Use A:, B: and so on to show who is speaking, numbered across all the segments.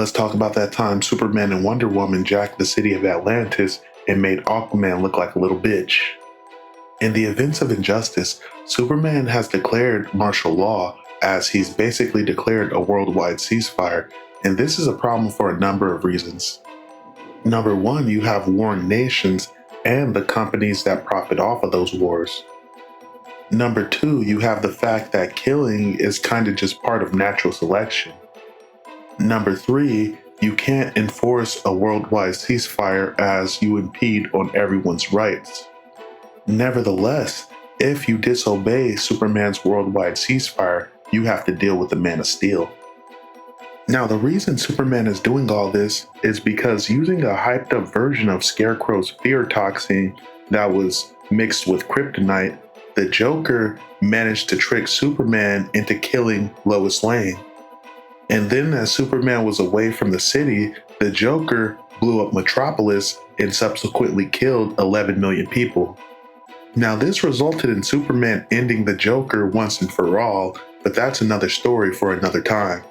A: Let's talk about that time Superman and Wonder Woman jacked the city of Atlantis and made Aquaman look like a little bitch. In the events of injustice, Superman has declared martial law, as he's basically declared a worldwide ceasefire, and this is a problem for a number of reasons. Number one, you have warring nations and the companies that profit off of those wars. Number two, you have the fact that killing is kind of just part of natural selection. Number three, you can't enforce a worldwide ceasefire as you impede on everyone's rights. Nevertheless, if you disobey Superman's worldwide ceasefire, you have to deal with the Man of Steel. Now, the reason Superman is doing all this is because using a hyped up version of Scarecrow's fear toxin that was mixed with kryptonite, the Joker managed to trick Superman into killing Lois Lane. And then as Superman was away from the city, the Joker blew up Metropolis and subsequently killed 11 million people. Now this resulted in Superman ending the Joker once and for all, but that's another story for another time.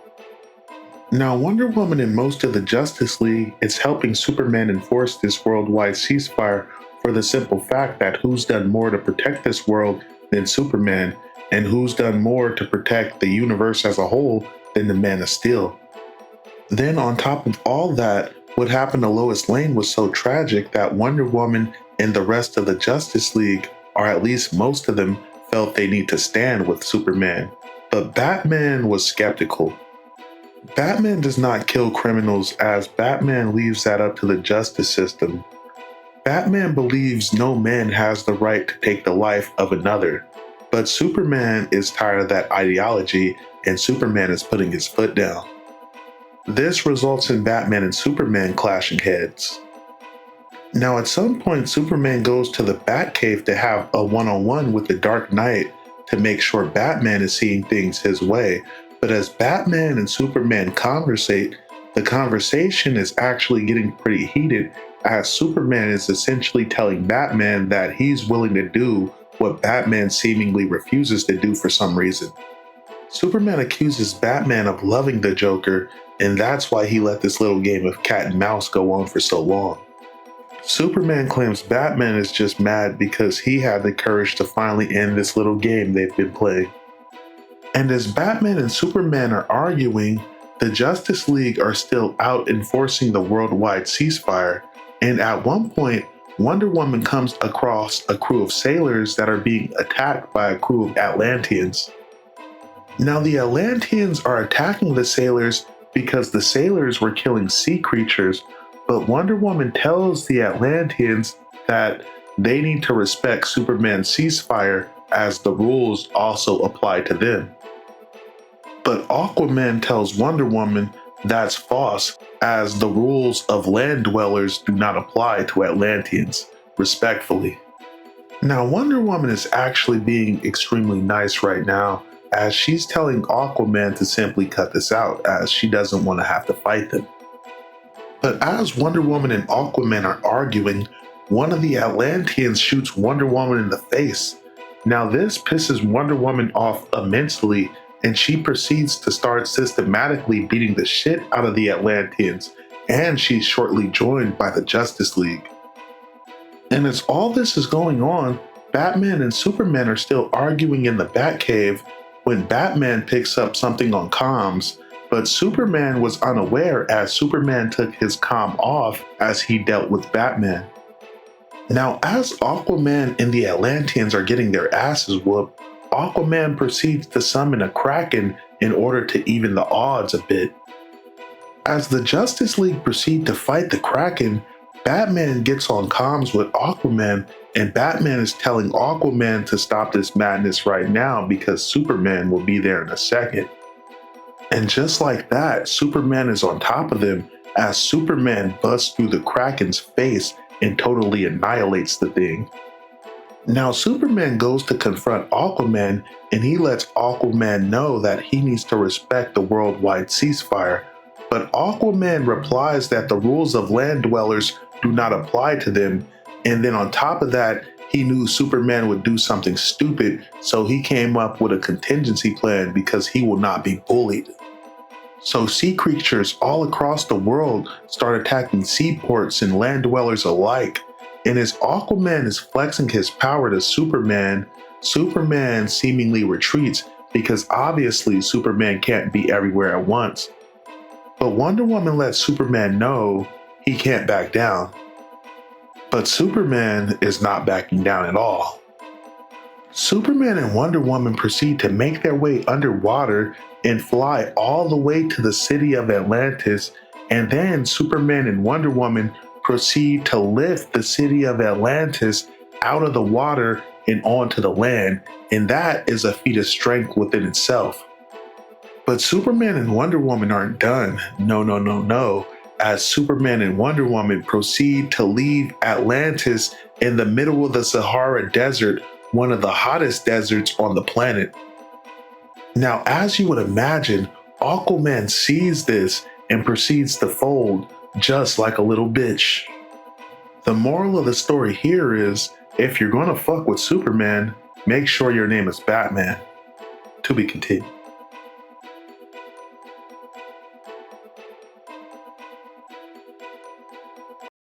A: Now Wonder Woman and most of the Justice League is helping Superman enforce this worldwide ceasefire for the simple fact that who's done more to protect this world than Superman, and who's done more to protect the universe as a whole than the Man of Steel. Then on top of all that, what happened to Lois Lane was so tragic that Wonder Woman and the rest of the Justice League, or at least most of them, felt they need to stand with Superman. But Batman was skeptical. Batman does not kill criminals, as Batman leaves that up to the justice system. Batman believes no man has the right to take the life of another, but Superman is tired of that ideology, and Superman is putting his foot down. This results in Batman and Superman clashing heads. Now at some point, Superman goes to the Batcave to have a one-on-one with the Dark Knight to make sure Batman is seeing things his way, but as Batman and Superman conversate, the conversation is actually getting pretty heated, as Superman is essentially telling Batman that he's willing to do what Batman seemingly refuses to do for some reason. Superman accuses Batman of loving the Joker, and that's why he let this little game of cat and mouse go on for so long. Superman claims Batman is just mad because he had the courage to finally end this little game they've been playing. And as Batman and Superman are arguing, the Justice League are still out enforcing the worldwide ceasefire, and at one point, Wonder Woman comes across a crew of sailors that are being attacked by a crew of Atlanteans. Now the Atlanteans are attacking the sailors because the sailors were killing sea creatures, but Wonder Woman tells the Atlanteans that they need to respect Superman's ceasefire as the rules also apply to them. But Aquaman tells Wonder Woman that's false, as the rules of land dwellers do not apply to Atlanteans, respectfully. Now Wonder Woman is actually being extremely nice right now, as she's telling Aquaman to simply cut this out, as she doesn't want to have to fight them. But as Wonder Woman and Aquaman are arguing, one of the Atlanteans shoots Wonder Woman in the face. Now this pisses Wonder Woman off immensely, and she proceeds to start systematically beating the shit out of the Atlanteans, and she's shortly joined by the Justice League. And as all this is going on, Batman and Superman are still arguing in the Batcave when Batman picks up something on comms, but Superman was unaware as Superman took his comm off as he dealt with Batman. Now as Aquaman and the Atlanteans are getting their asses whooped, Aquaman proceeds to summon a Kraken in order to even the odds a bit. As the Justice League proceed to fight the Kraken, Batman gets on comms with Aquaman, and Batman is telling Aquaman to stop this madness right now because Superman will be there in a second. And just like that, Superman is on top of them as Superman busts through the Kraken's face and totally annihilates the thing. Now Superman goes to confront Aquaman, and he lets Aquaman know that he needs to respect the worldwide ceasefire, but Aquaman replies that the rules of land dwellers do not apply to them, and then on top of that, he knew Superman would do something stupid, so he came up with a contingency plan because he will not be bullied. So sea creatures all across the world start attacking seaports and land dwellers alike. And as Aquaman is flexing his power to Superman, Superman seemingly retreats because obviously Superman can't be everywhere at once. But Wonder Woman lets Superman know he can't back down. But Superman is not backing down at all. Superman and Wonder Woman proceed to make their way underwater and fly all the way to the city of Atlantis, and then Superman and Wonder Woman proceed to lift the city of Atlantis out of the water and onto the land, and that is a feat of strength within itself. But Superman and Wonder Woman aren't done. No. As Superman and Wonder Woman proceed to leave Atlantis in the middle of the Sahara Desert, one of the hottest deserts on the planet. Now, as you would imagine, Aquaman sees this and proceeds to fold just like a little bitch. The moral of the story here is, if you're gonna fuck with Superman, make sure your name is Batman. To be continued.